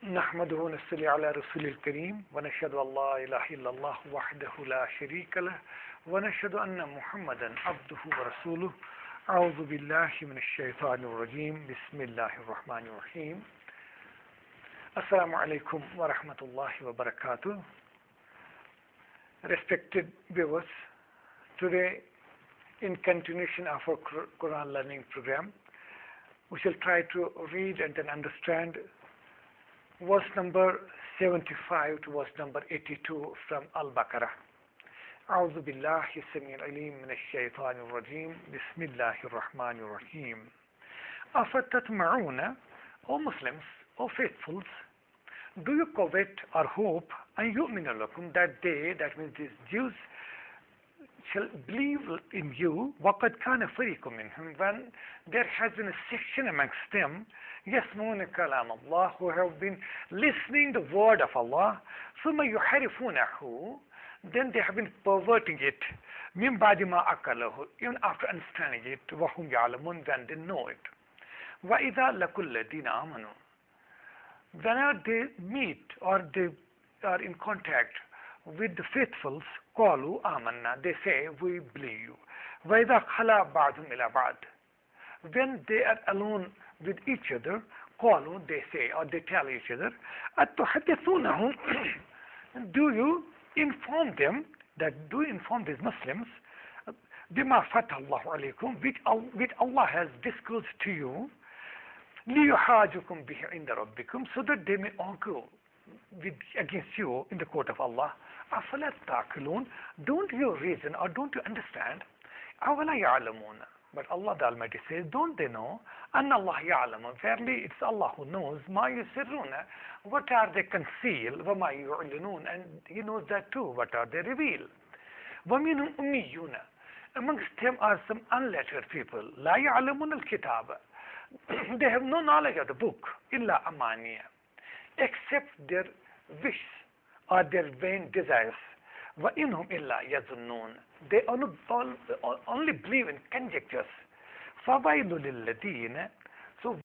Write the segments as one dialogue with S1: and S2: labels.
S1: نحمده ونصلي على رسول الكريم ونشهد أن لا إله إلا الله وحده لا شريك له ونشهد أن محمدا عبده ورسوله. أعوذ بالله من الشيطان الرجيم. بسم الله الرحمن الرحيم. Assalamu alaikum wa rahmatullahi wa barakatuh. Respected viewers, today in continuation of our Quran learning program, we shall try to read and then understand verse number 75 to verse number 82 from Al-Baqarah. أعوذ بالله السميع العليم من الشيطان الرجيم. بسم الله الرحمن الرحيم. أفتطمعون, O Muslims, O faithfuls, do you covet or hope and يؤمن لكم that they, that means these Jews, shall believe in you وقد كان فريق منهم, when there has been a section amongst them يسمعون كلام الله, who have been listening the word of Allah, ثم يحرفونه, then they have been perverting it من بعد ما أكله, even after understanding it, وهم يعلمون, when they know it. وإذا لقوا الذين آمنوا, whenever they meet or they are in contact with the faithfuls, قالوا آمنا, they say we believe you. وإذا خلا بعضهم إلى بعض, when they are alone with each other, قالوا, they say or they tell each other, أتحدثونهم, do you inform them, that do you inform these Muslims, بما فتح الله عليكم, which Allah has disclosed to you, ليحاجكم به عند ربكم, so that they may argue against you in the court of Allah. أفلا تعقلون, don't you reason or don't you understand? أولا يعلمون, but Allah the Almighty says, don't they know? أن الله يعلم, verily it's Allah who knows, ما يسرون, what are they conceal, وما يعلنون, and He knows that too, what are they reveal. ومنهم أميون, amongst them are some unlettered people, لا يعلمون الكتاب, they have no knowledge of the book, إلا أمانية, except their wish or their vain desires. وَإِنْهُمْ إِلَّا يَظُنُّونَ, they only believe in conjectures. فَوَيْلُ لِلَّذِينَ, so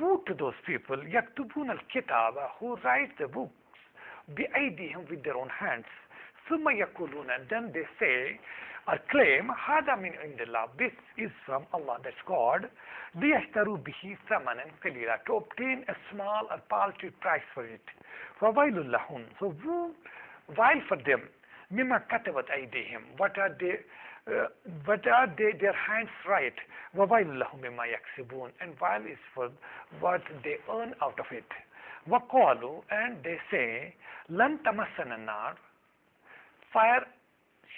S1: Woe to those people, يكتبون الكتاب, who write the books, بأيديهم, with their own hands. ثم يقولون, and then they say or claim, هذا من عند الله, this is from Allah, that's God, ليشتروا به ثمنا قليلا, to obtain a small or paltry price for it. فويل لهم, so woe, while for them, مما كتبت أيديهم, what are they, their hands write, وويل لهم مما يكسبون, and while is for what they earn out of it. وقالوا, and they say, لن تمسنا النار, fire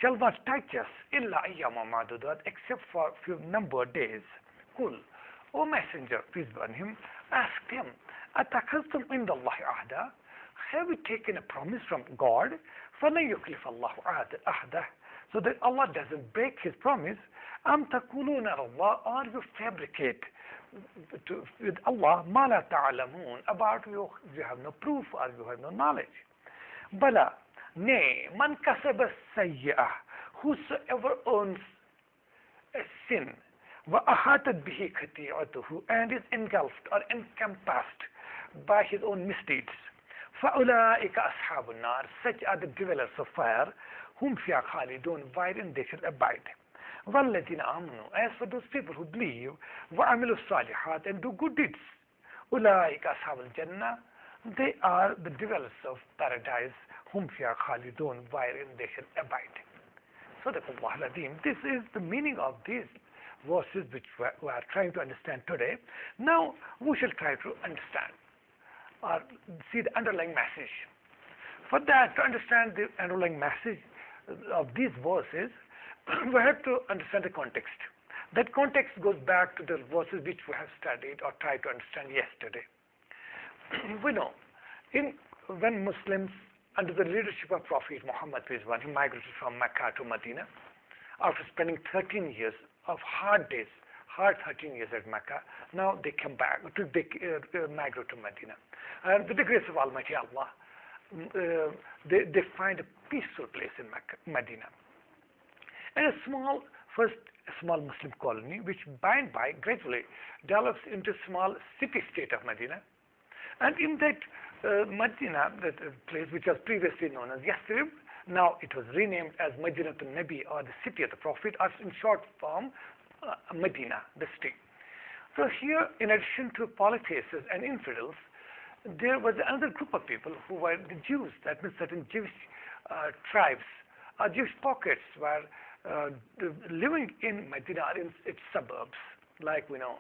S1: shall not touch us illa ayyama ma'dudat, except for few numbered days. Qul, O Messenger, peace be on him, ask him, أَتَخَذْتُمْ عِنْدَ اللَّهِ عَهْدًا, have you taken a promise from God? فَلَنْ يُخْلِفَ اللَّهُ عَهْدَهُ, so that Allah doesn't break his promise. أَمْ تَقُولُونَ عَلَى اللَّهِ, or you fabricate with Allah مَا لَا تَعْلَمُونَ, about you have no proof or you have no knowledge. Bala, nay, man kasaba sayyi'ah, whosoever owns a sin, wa ahatat bihi khati'atuhu, and is engulfed or encompassed by his own misdeeds, فَأُولَٰئِكَ أَصْحَابُ النَّارِ, such are the dwellers of fire, whom فِيهَا خَالِدُونَ, wherein they shall abide. وَالَّذِينَ آمَنُوا, as for those people who believe, وَعَمِلُوا الصَّالِحَاتِ, and do good deeds, أُولَٰئِكَ أَصْحَابُ الْجَنَّةِ, they are the dwellers of paradise, whom فِيهَا خَالِدُونَ, wherein they shall abide. Sadaqallahu al-Azim. This is the meaning of these verses which we are trying to understand today. Now we shall try to understand or see the underlying message. For that, to understand the underlying message of these verses, we have to understand the context. That context goes back to the verses which we have studied or tried to understand yesterday. We know, when Muslims, under the leadership of Prophet Muhammad, peace be upon him, migrated from Mecca to Medina, after spending 13 years of hard 13 years at Mecca, now they come back, migrate to Medina. And with the grace of Almighty Allah, they find a peaceful place in Medina. And a small Muslim colony, which by and by gradually develops into a small city-state of Medina. And in that Medina, that place which was previously known as Yathrib, now it was renamed as Madinatul Nabi, or the city of the Prophet, or in short form, Medina, the city. So here, in addition to polytheists and infidels, there was another group of people who were the Jews. That means certain Jewish tribes or Jewish pockets were living in Medina or in its suburbs, like we know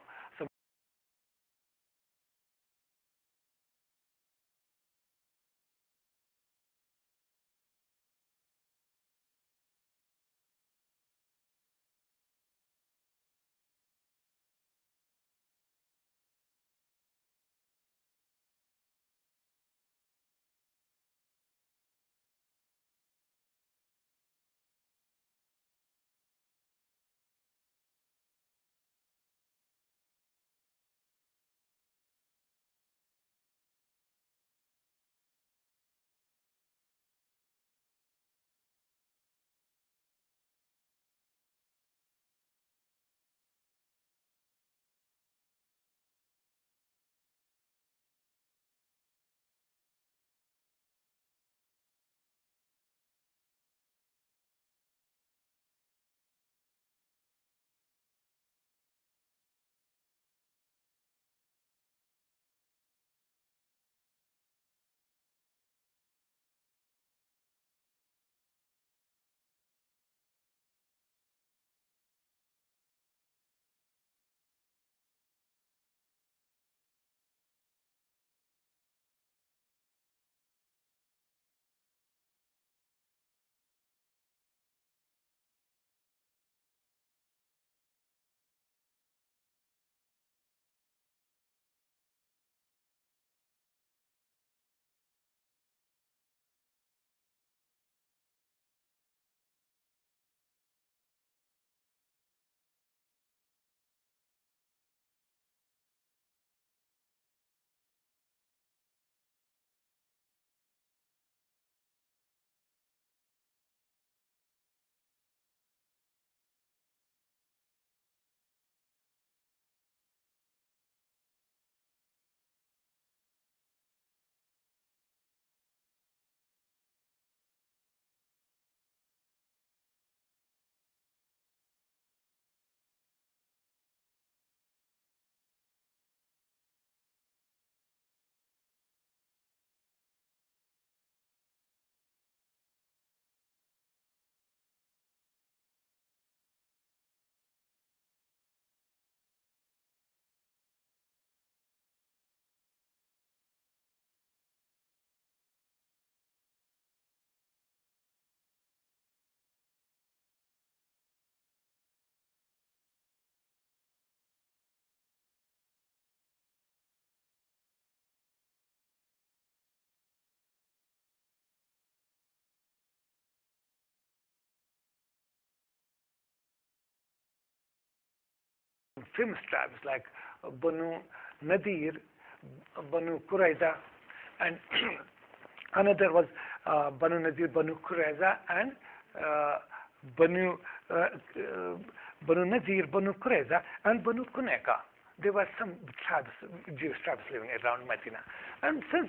S1: famous tribes like Banu Nadir, Banu Qurayza, and another was Banu Nadir, Banu Qurayza, and uh, Banu uh, uh, Banu Nadir, Banu Qurayza, and Banu Kuneka. There were some tribes, Jewish tribes living around Medina. And since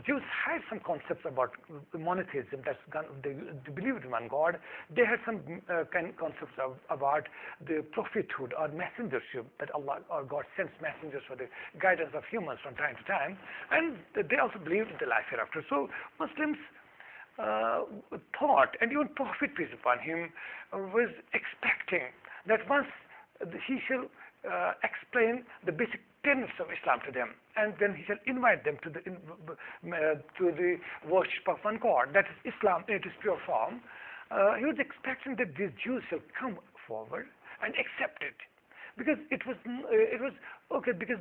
S1: Jews had some concepts about monotheism, they believed in one God, they had some concepts about the prophethood or messengership, that Allah or God sends messengers for the guidance of humans from time to time. And they also believed in the life hereafter. So Muslims thought, and even Prophet, peace upon him, was expecting that once he shall explain the basic tenets of Islam to them, and then he shall invite them to the worship of one God, that is Islam in its pure form. He was expecting that these Jews shall come forward and accept it, because it was okay, because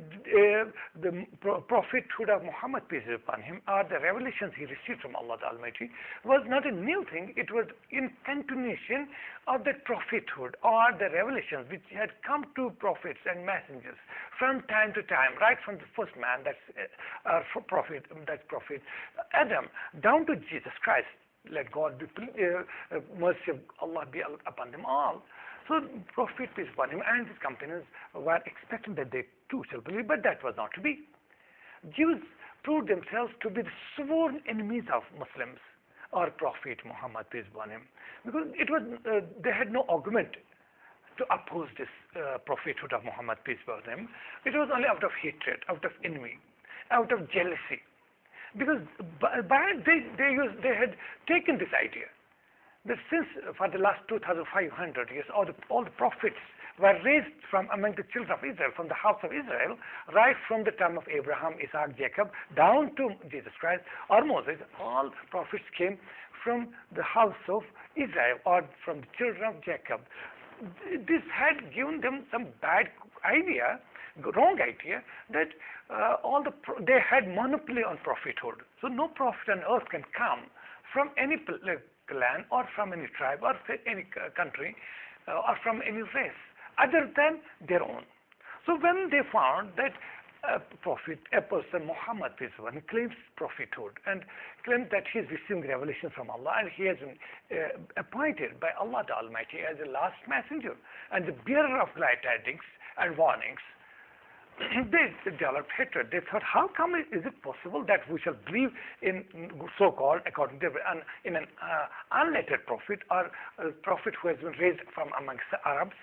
S1: the prophethood of Muhammad, peace be upon him, or the revelations he received from Allah the Almighty, was not a new thing. It was in continuation of that prophethood or the revelations which had come to prophets and messengers from time to time, right from the first man, that's prophet Adam, down to Jesus Christ. Let God be mercy of Allah be upon them all. So Prophet, peace upon him, and his companions were expecting that they too shall believe, but that was not to be. Jews proved themselves to be the sworn enemies of Muslims or Prophet Muhammad, peace upon him, because it was they had no argument to oppose this prophethood of Muhammad, peace upon him. It was only out of hatred, out of envy, out of jealousy, because they had taken this idea that since for the last 2,500 years, all the prophets were raised from among the children of Israel, from the house of Israel, right from the time of Abraham, Isaac, Jacob, down to Jesus Christ or Moses. All prophets came from the house of Israel or from the children of Jacob. This had given them some bad idea, wrong idea, that they had monopoly on prophethood. So no prophet on earth can come from any clan or from any tribe or any country or from any race other than their own. So when they found that a person, Muhammad, claims prophethood and claims that he is receiving revelation from Allah, and he has been appointed by Allah the Almighty as the last messenger and the bearer of glad tidings and warnings, they developed hatred. They thought, how come is it possible that we shall believe in so-called, according to in an unlettered prophet or a prophet who has been raised from amongst the Arabs,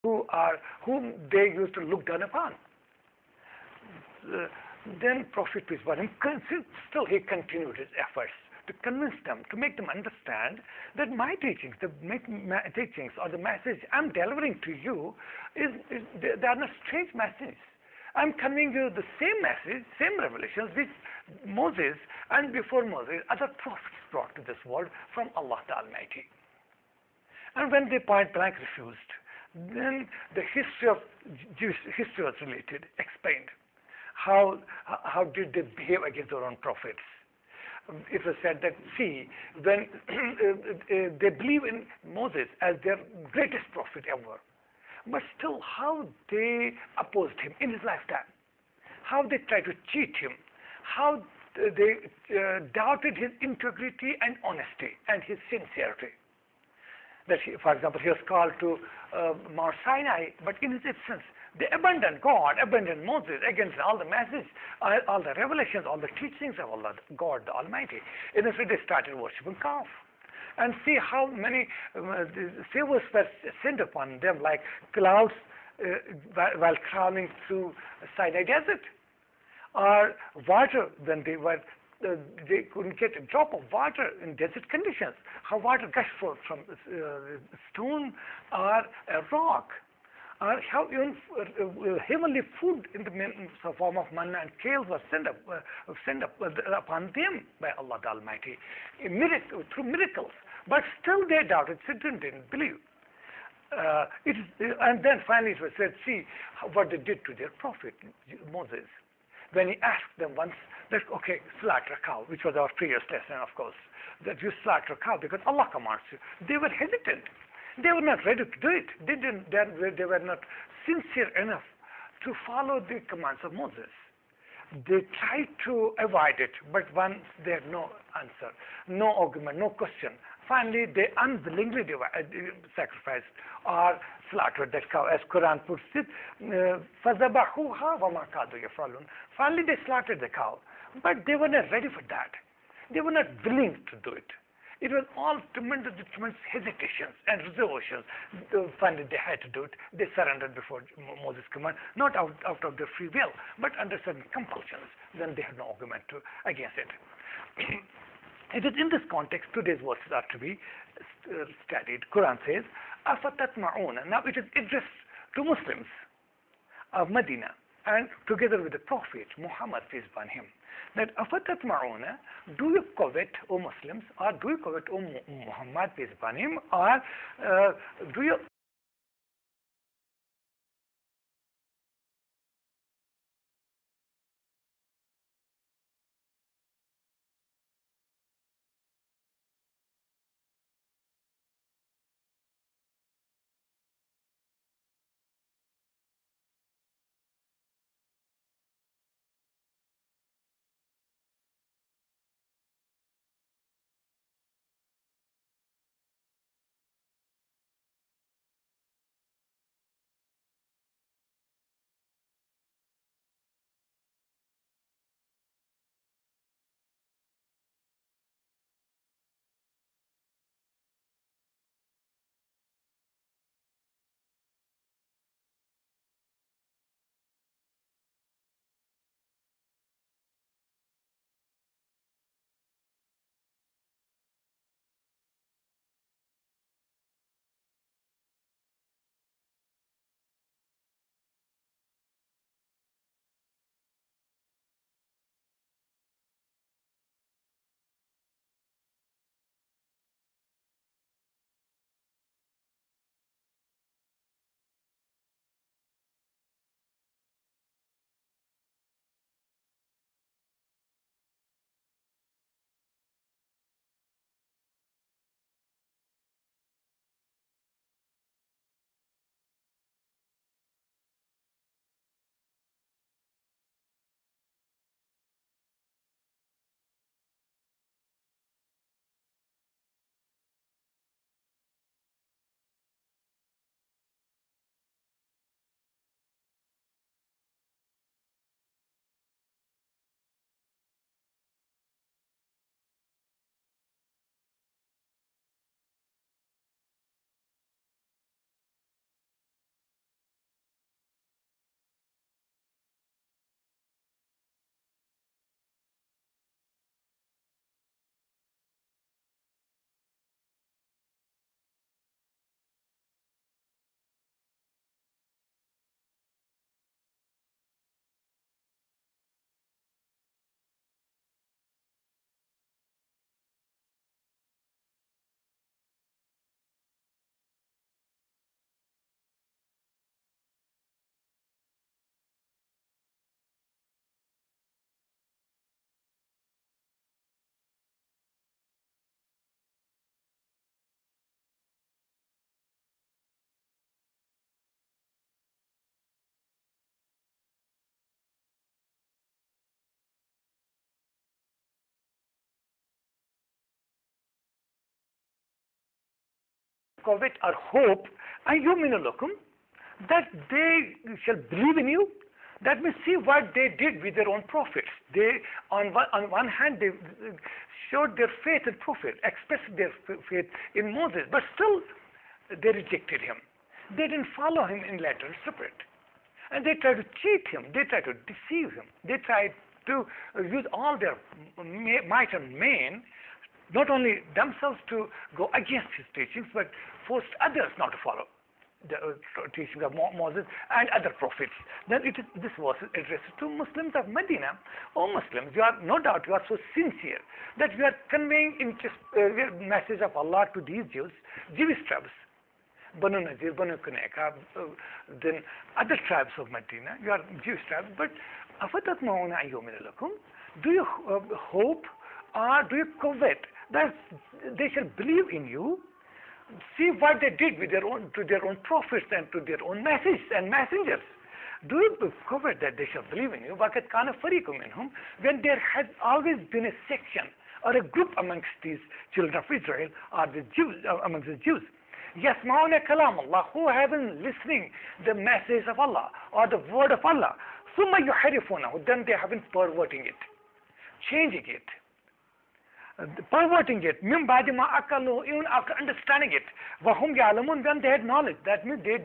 S1: whom they used to look down upon. Uh, then Prophet peace be upon him, still he continued his efforts to convince them, to make them understand that my teachings, teachings or the message I'm delivering to you they are not strange messages. I'm conveying you the same message, same revelations which Moses and before Moses other prophets brought to this world from Allah the Almighty. And when they point blank refused, then the history of Jewish history was related, explained. How did they behave against their own prophets? It was said that, see, when they believe in Moses as their greatest prophet ever, but still how they opposed him in his lifetime, how they tried to cheat him, how they doubted his integrity and honesty and his sincerity. That he, for example, he was called to Mount Sinai, but in his absence, they abandoned God, abandoned Moses against all the messages, all the revelations, all the teachings of Allah, God the Almighty. Instead, they started worshipping calf. And see how many favors were sent upon them, like clouds while traveling through Sinai desert, or water when they couldn't get a drop of water in desert conditions. How water gushed forth from stone or a rock. How even heavenly food in the form of manna and kale was sent up upon them by Allah the Almighty, through miracles. But still they doubted, didn't believe. And then finally it was said, see what they did to their prophet Moses. When he asked them once that, okay, slaughter a cow, which was our previous lesson, of course, that you slaughter a cow because Allah commands you. They were hesitant. They were not ready to do it. They were not sincere enough to follow the commands of Moses. They tried to avoid it, but once they had no answer, no argument, no question, finally they unwillingly sacrificed or slaughtered that cow, as Quran puts it. فَذَبَحُوهَا وَمَا كَادُوا يَفْعَلُونَ. Finally they slaughtered the cow, but they were not ready for that. They were not willing to do it. It was all tremendous hesitations and reservations. Finally, they had to do it. They surrendered before Moses' command, not out of their free will, but under certain compulsions. Then they had no argument against it. It is in this context today's verses are to be studied. Quran says, أَفَتَطْمَعُونَ. Now it is addressed to Muslims of Medina and together with the Prophet Muhammad, peace be upon him, that أَفَتَطْمَعُونَ, do you covet, O Muslims, or do you covet, O Muhammad, peace be upon him, or do you covet or hope and yu'minu lakum, that they shall believe in you? That means see what they did with their own prophets. They, on one hand, they showed their faith in prophet, expressed their faith in Moses, but still they rejected him. They didn't follow him in letter and spirit. And they tried to cheat him. They tried to deceive him. They tried to use all their might and main, not only themselves to go against his teachings, but forced others not to follow the teachings of Moses and other prophets. Then this was addressed to Muslims of Medina. O Muslims, you are no doubt you are so sincere that you are conveying the message of Allah to these Jews, Jewish tribes, Banu Nazir, Banu Kunayka, then other tribes of Medina. You are Jewish tribes, but أَفَتَطْمَعُونَ أَن يُؤْمِنَ لَكُمْ? Do you hope or do you covet that they shall believe in you? See what they did with to their own prophets and to their own messages and messengers. Do you covet that they shall believe in you? وَقَدْ كَانَ فَرِيقٌ مِّنْهُمْ, when there has always been a section or a group amongst these children of Israel or the Jews, amongst the Jews, يَسْمَعُونَ كَلَامَ اللَّهِ, who have been listening the message of Allah or the word of Allah. ثُمَّ يُحَرِّفُونَهُ, then they have been perverting it, changing it, perverting it, min ba'di ma akalu, even after understanding it, wahum ya'lamun, when they had knowledge. That means they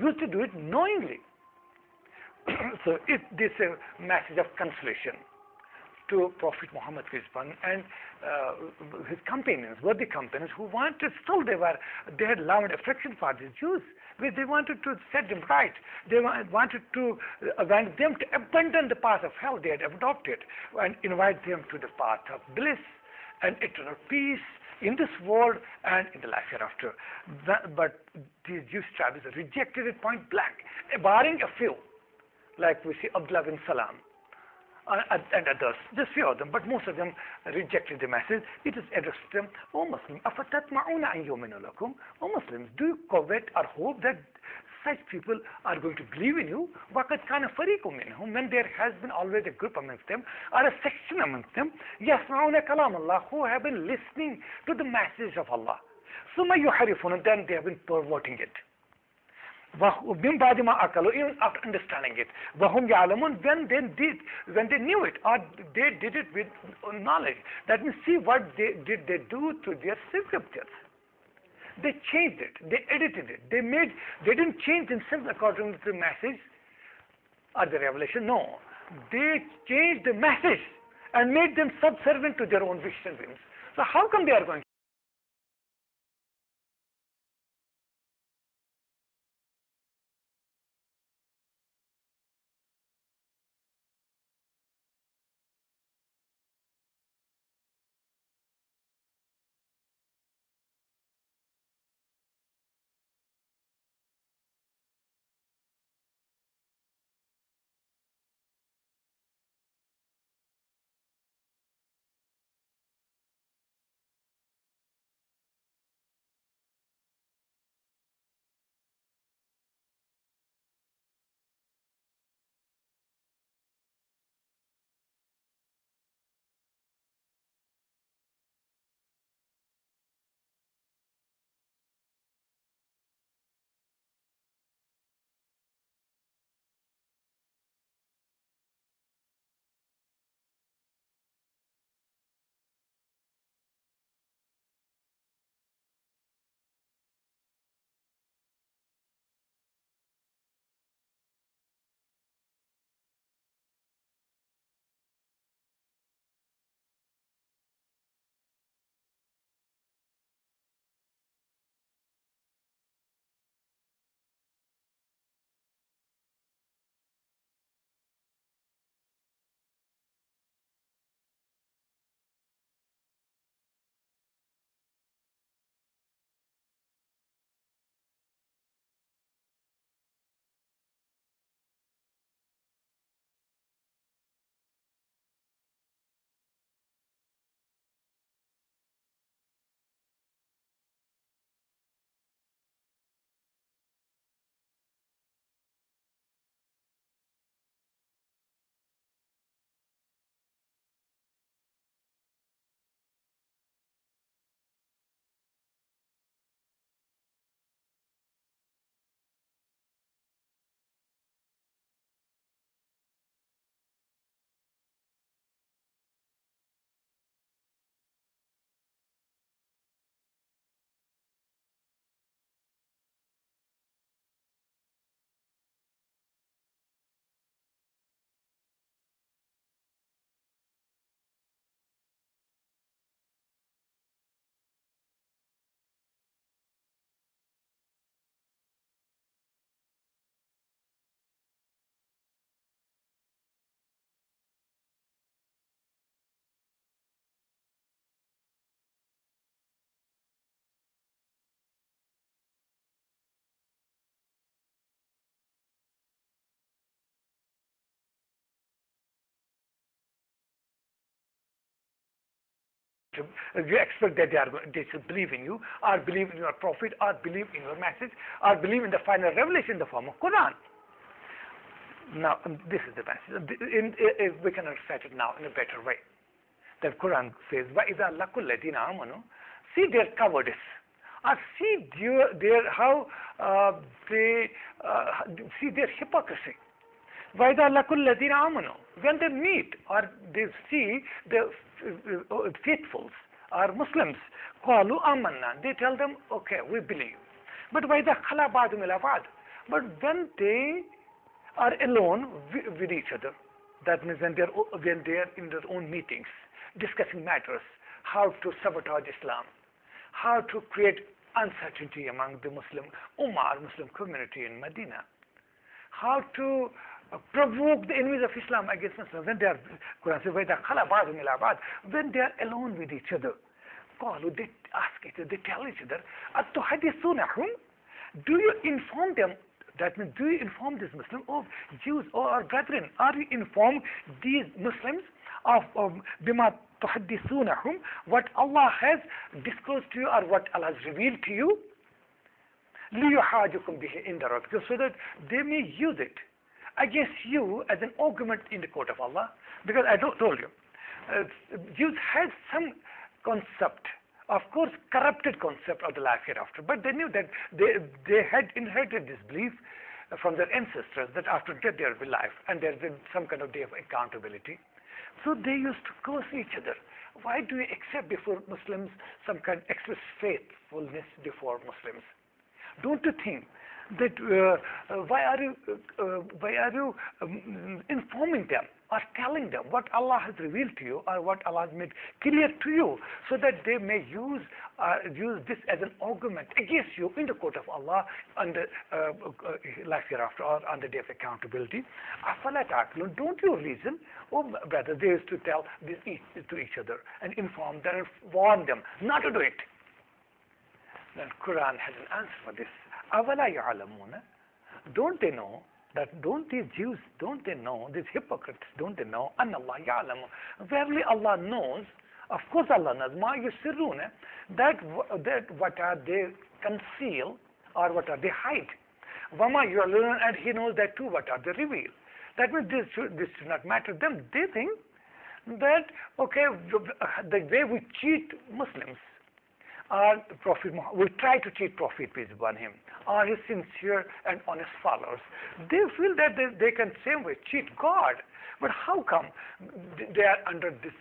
S1: used to do it knowingly. So if this message of consolation to Prophet Muhammad and his companions, worthy companions who wanted, still they had love and affection for the Jews, where they wanted to set them right. They wanted to want them to abandon the path of hell they had adopted and invite them to the path of bliss and eternal peace in this world and in the life hereafter. But these Jewish tribes rejected it point blank, barring a few, like we see Abdullah bin Salam and others, just few of them, but most of them rejected the message. It is addressed to them, O Muslims, أَفَتَطْمَعُونَ أَن يُؤْمِنُوا لَكُمْ? O Muslims, do you covet or hope that such people are going to believe in you? وَقَدْ كَانَ فَرِيقٌ مِّنْهُمْ, when there has been always a group amongst them or a section amongst them, يَسْمَعُونَ كَلَامَ اللَّهِ, who have been listening to the message of Allah. ثُمَّ يُحَرِّفُونَ, then they have been perverting it. Min ba'di ma akalu, even after understanding it. Wahum ya'lamun, when they knew it, or they did it with knowledge. That means, see what they do to their scriptures. They changed it, they edited it, they didn't change themselves according to the message or the revelation. No, they changed the message and made them subservient to their own wishes and whims. So how come they are going You expect that they should believe in you, or believe in your prophet, or believe in your message, or believe in the final revelation in the form of Quran. Now, this is the message. If we can recite it now in a better way. The Quran says, وَإِذَا لَقُوا الَّذِينَ آمَنُوا. See their cowardice. Or see how they see their hypocrisy. وَإِذَا لَقُوا الَّذِينَ آمَنُوا. When they meet or they see the faithfuls or Muslims, قَالُوا آمَنَّا. They tell them, okay, we believe. But وَإِذَا خَلَا بَعْضُهُمْ إِلَى بَعْضٍ. But when they are alone with each other, that means when they are in their own meetings, discussing matters, how to sabotage Islam, how to create uncertainty among the Muslim Ummah, Muslim community in Medina, how to provoke the enemies of Islam against Muslims. When they are, Quran says, when they are alone with each other, they ask each other, they tell each other, أَتُحَدِّثُونَهُمْ. Do you inform them? That means, do you inform these Muslims, or Jews, or our brethren? Are you inform these Muslims of bima tuhaddithunahum, what Allah has disclosed to you, or what Allah has revealed to you? لِيُحَاجُكُمْ بِهِ عِنْدَ رَبِّكُمْ, so that they may use it against you as an argument in the court of Allah. Because I told you, Jews had some concept, of course, corrupted concept of the life hereafter, but they knew that they had inherited this belief from their ancestors that after death there will be life and there will be some kind of day of accountability. So they used to curse each other. Why do you accept before Muslims some kind of express faithfulness before Muslims? Don't you think that why are you informing them or telling them what Allah has revealed to you or what Allah has made clear to you, so that they may use this as an argument against you in the court of Allah on the life hereafter or on the day of accountability? أَفَلَا تَعْقِلُونَ. Don't you reason? Oh, brother, they used to tell this to each other and inform them and warn them not to do it. Then Quran has an answer for this. أَوَلَا يَعْلَمُونَ. Don't they know that, don't these Jews, don't they know, these hypocrites, don't they know, أَنَّ اللَّهَ يَعْلَمُ. Verily Allah knows, of course Allah knows, مَا يُسِرُّونَ, that what are they conceal or what are they hide. وَمَا يُعْلِنُونَ, and He knows that too, what are they reveal. That means this should not matter to them. They think that, okay, the way we cheat Muslims, our Prophet Muhammad, we try to cheat Prophet, peace be upon him, or his sincere and honest followers. They feel that they can same way cheat God. But how come they are under this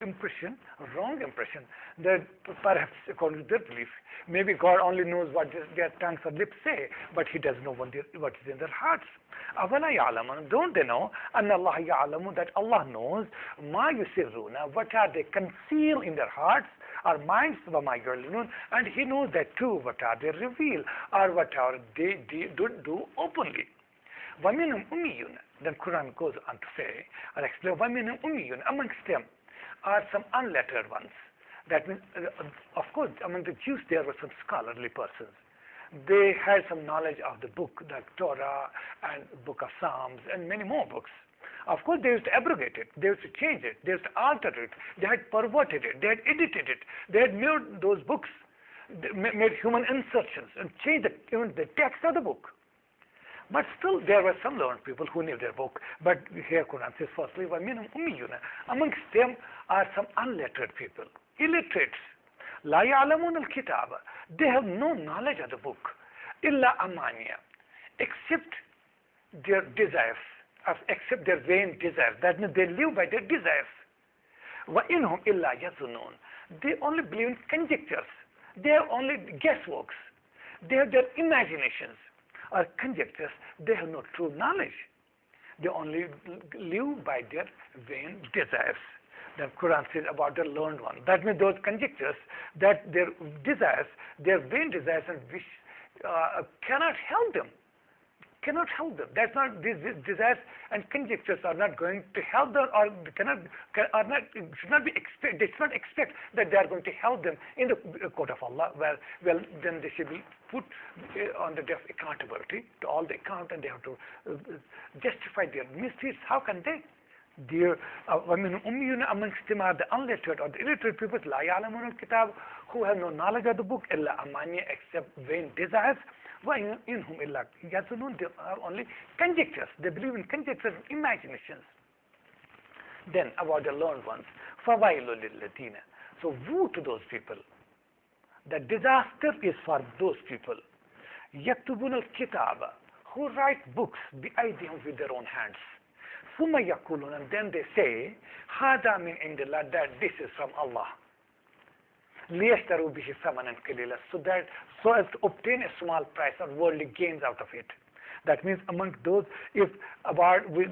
S1: impression, wrong impression, that perhaps according to their belief, maybe God only knows what their tongues or lips say, but He does know what is in their hearts. أَوَلَا يَعْلَمُونَ, don't they know? أَنَّ اللَّهَ يَعْلَمُ, that Allah knows مَا يُسِرُّونَ, what are they conceal in their hearts, our minds, وَمَا يُعْلِنُونَ, and He knows that too, what are they reveal, or what are they do openly. وَمِنْهُمْ أُمِّيُّونَ, then Quran goes on to say, or explain, وَمِنْهُمْ أُمِّيُّونَ, amongst them are some unlettered ones. That means, of course, among the Jews there were some scholarly persons. They had some knowledge of the book, like Torah and Book of Psalms and many more books. Of course, they used to abrogate it, they used to change it, they used to alter it, they had perverted it, they had edited it, they had made those books, made human insertions and changed even the text of the book. But still, there were some learned people who knew their book. But here Quran says, firstly, وَمِنْهُمْ أُمِّيُّونَ, amongst them are some unlettered people, illiterates. لَا يَعْلَمُونَ الْكِتَابَ, they have no knowledge of the book. إِلَّا أَمَانِيَ, except their desires, except their vain desires. That means they live by their desires. وَإِنْهُمْ إِلَّا يَظُنُّونَ, they only believe in conjectures. They have only guessworks. They have their imaginations or conjectures. They have no true knowledge. They only live by their vain desires. The Quran says about the learned one. That means those conjectures, that their desires, their vain desires and wish cannot help them. Cannot help them. That's not, these desires and conjectures are not going to help them, or should not be expect. They should not expect that they are going to help them in the court of Allah. Well, then they should be put on the accountability to all the account, and they have to justify their misdeeds. How can they? Dear, amongst them are the unlettered or the illiterate people, لا يعلمون الكتاب, who have no knowledge of the book, إلا أمانية, except vain desires. وَإِنْهُمْ إِلَّا يَظُنُّونَ, they are only conjectures. They believe in conjectures and imaginations. Then about the learned ones, فَوَيْلٌ لِلَّذِينَ, so woe to those people. The disaster is for those people. يَكْتُبُونَ الْكِتَابَ, who write books بِأَيْدِهِمْ, with their own hands. ثُمَّ يَقُولُونَ, and then they say, هَذَا مِنْ عِنْدِ اللَّهِ, that this is from Allah. لِيَشْتَرُوا بِهِ ثَمَنًا قَلِيلًا, so as to obtain a small price or worldly gains out of it. That means among those, if about we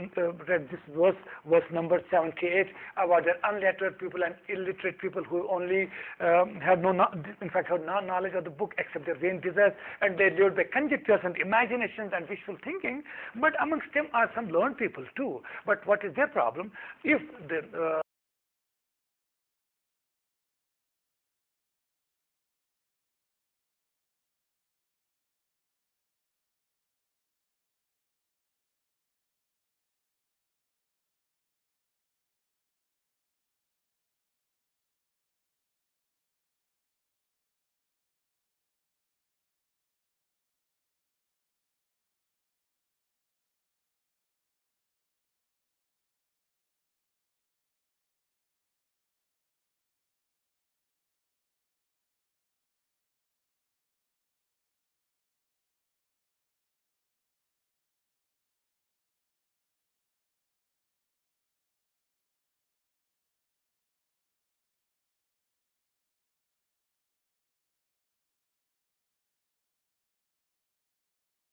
S1: read this verse number 78, about the unlettered people and illiterate people who only have in fact have no knowledge of the book except their vain desires, and they live by conjectures and imaginations and wishful thinking. But amongst them are some learned people too. But what is their problem? If the